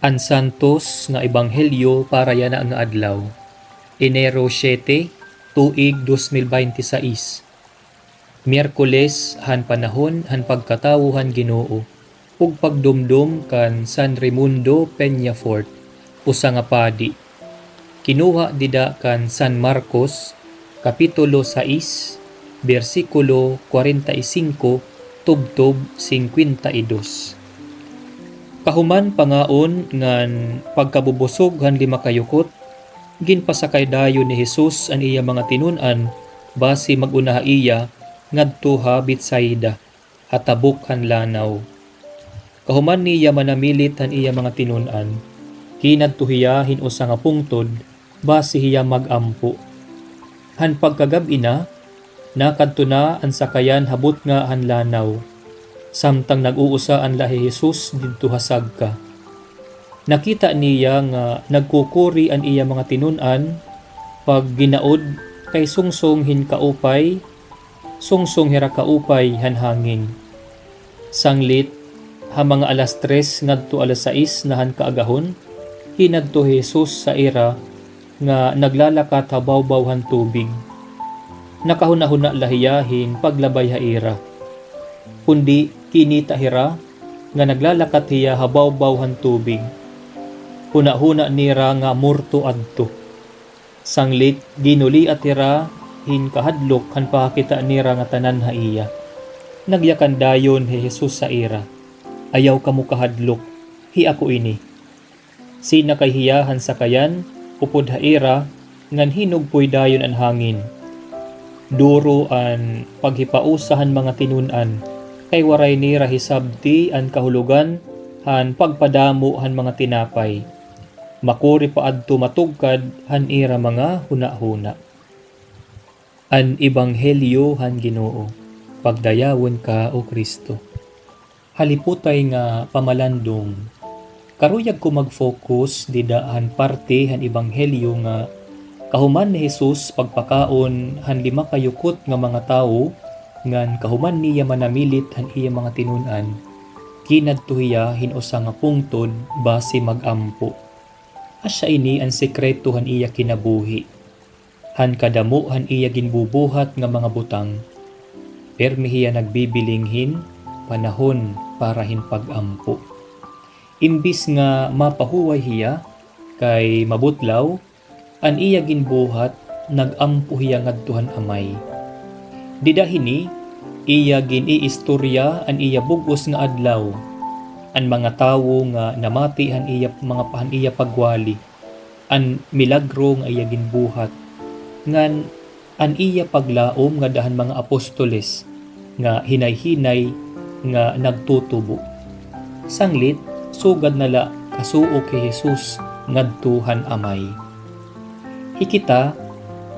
An Santos nga Ebanghelyo para yana nga adlaw. Enero 7, tuig 2026. Miyerkules han panahon han pagkatawo han Ginoo ug pagdumdum kan San Raimundo Peñafort usa nga padi. Kinuha dida kan San Marcos kapitulo 6 bersikulo 45 tubtob 52. Kahuman pangaon ngan pagkabubusog han lima kayukot, ginpasakay dayon ni Jesus an iya mga tinun-an basi magunaha iya ngadto ha Betsaida, hatabok han lanaw. Kahuman niya manamilit han iya mga tinun-an, hinadto hiya hinusa nga pungtod basi hiya magampo. Han pagkagab-i na, nakadto na ang sakayan habot nga han lanaw. Samtang nag-uusa ang lahi Jesus didto hasag ka. Nakita niya nga nagkukuri ang iya mga tinun-an pag ginaod kay sungsong hin kaupay, sungsong hira kaupay han hangin. Sanglit ha mga alas 3 ngadto alas 6 na han kaagahon, hinadto Jesus sa era nga naglalakat habawbaw han tubig. Nakahuna-huna lahiyahin paglabay ha era. Kundi kinita hira nga naglalakat hiya habawbaw han tubig. Huna-huna nira nga murto adto. Sanglit ginuli at hira hin kahadlok han pakita nira nga tanan ha iya. Nagyakan dayon hi Jesus sa ira. Ayaw kamo kahadlok, hi ako ini. Sina kay hiya han sakayan upod ha ira ngan hinugpoy dayon an hangin. Duro an paghipausahan mga tinun-an kay waray ni rahisabti an kahulugan han pagpadamo han mga tinapay. Makuri pa adto matugkad han ira mga huna-huna. An Ebanghelyo han Ginoo. Pagdayawon ka o Kristo. Haliputay nga pamalandong. Karuyag ko mag-focus dida han parte han Ebanghelyo nga kahuman ni Jesus pagpakaon han lima kayukot nga mga tawo ngan kahuman niya manamilit han iya mga tinun-an, kinadto hiya hinusa nga pungtod basi magampo. Asya ini ang sekreto han iya kinabuhi. Han kadamo han iya ginbubuhat nga mga butang. Permi hiya nagbibilinghin panahon para hin pagampo. Imbis nga mapahuway hiya kay mabutlaw, an iya ginbuhat nagampo hiya ngadtuhan amay. Didahini, iya giniistorya an iya bugos nga adlaw. An mga tawo nga namati han iya mga pahan iya pagwali. An milagro nga iya ginbuhat. Ngan an iya paglaom nga dahan mga apostoles nga hinay-hinay nga nagtutubo. Sanglit, sugad nala kasuo kay Jesus ngadtuhan amay. Hikita,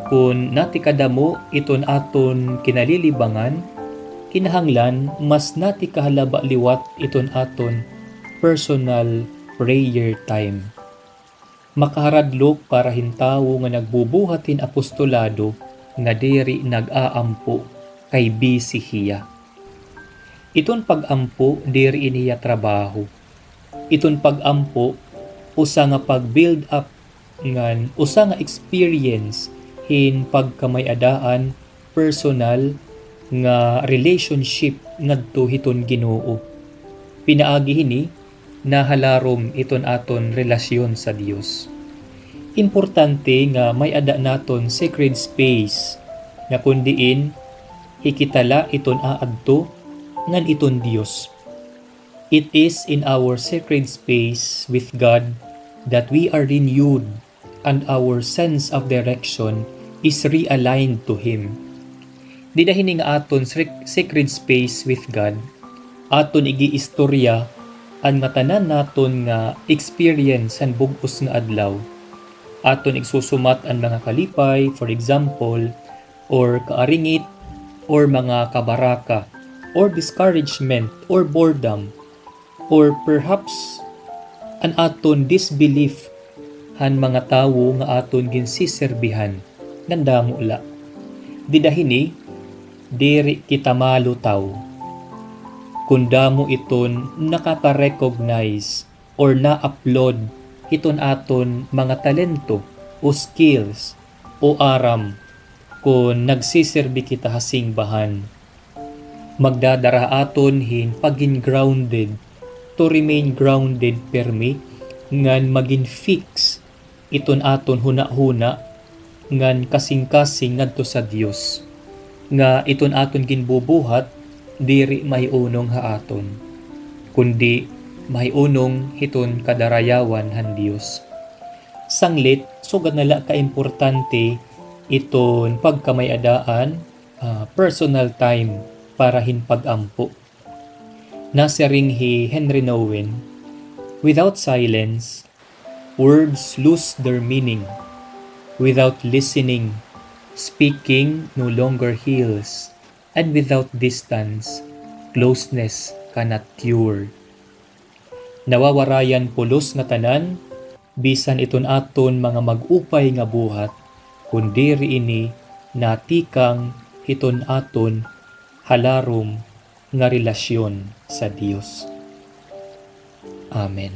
kung nati kadamo iton aton kinalilibangan, kinahanglan mas nati kahalaba liwat iton aton personal prayer time. Makaharadlok para hintawo nga nagbubuhatin apostolado nga diri nag-aampo kay busy hiya. Iton pag-ampo diri iniya trabaho. Iton pag-ampo usa nga pag-build up ngan usa nga experience hin pagkamay-adaan personal nga relationship ngadto hiton Ginoo. Pinaagi hini nahalarom iton aton relasyon sa Dios. Importante nga may ada naton sacred space nga kundiin hikitala iton aadto ngan iton Dios. It is in our sacred space with God that we are renewed and our sense of direction is realigned to Him. Didahini nga aton sacred space with God, aton igi-istorya ang nga tanan naton nga experience and bugos nga adlaw. Aton igsusumat ang mga kalipay, for example, or kaaringit, or mga kabaraka, or discouragement, or boredom, or perhaps an aton disbelief han mga tawo nga aton ginsiserbihan nandamula. Didahini, diri kita malutaw. Kundamo iton nakaka-recognize or na-upload hiton aton mga talento o skills o aram kung nagsisirbi kita hasing bahan. Magdadara aton hin pagin grounded to remain grounded permi ngan magin fix iton aton huna-huna ngan kasing-kasing ngadto sa Dios nga iton aton ginbubuhat diri maiunong ha aton kundi maiunong hiton kadarayawan han Dios. Sanglit sugad nala ka importante iton pagkamayadaan personal time para hinpag-ampo. Nasiring hi Henry Nouwen, without silence, words lose their meaning. Without listening, speaking no longer heals. And without distance, closeness cannot cure. Nawawarayan pulos nga tanan, bisan iton aton mga mag-upay nga buhat, kundi ini natikang hiton aton halarom nga relasyon sa Dios. Amen.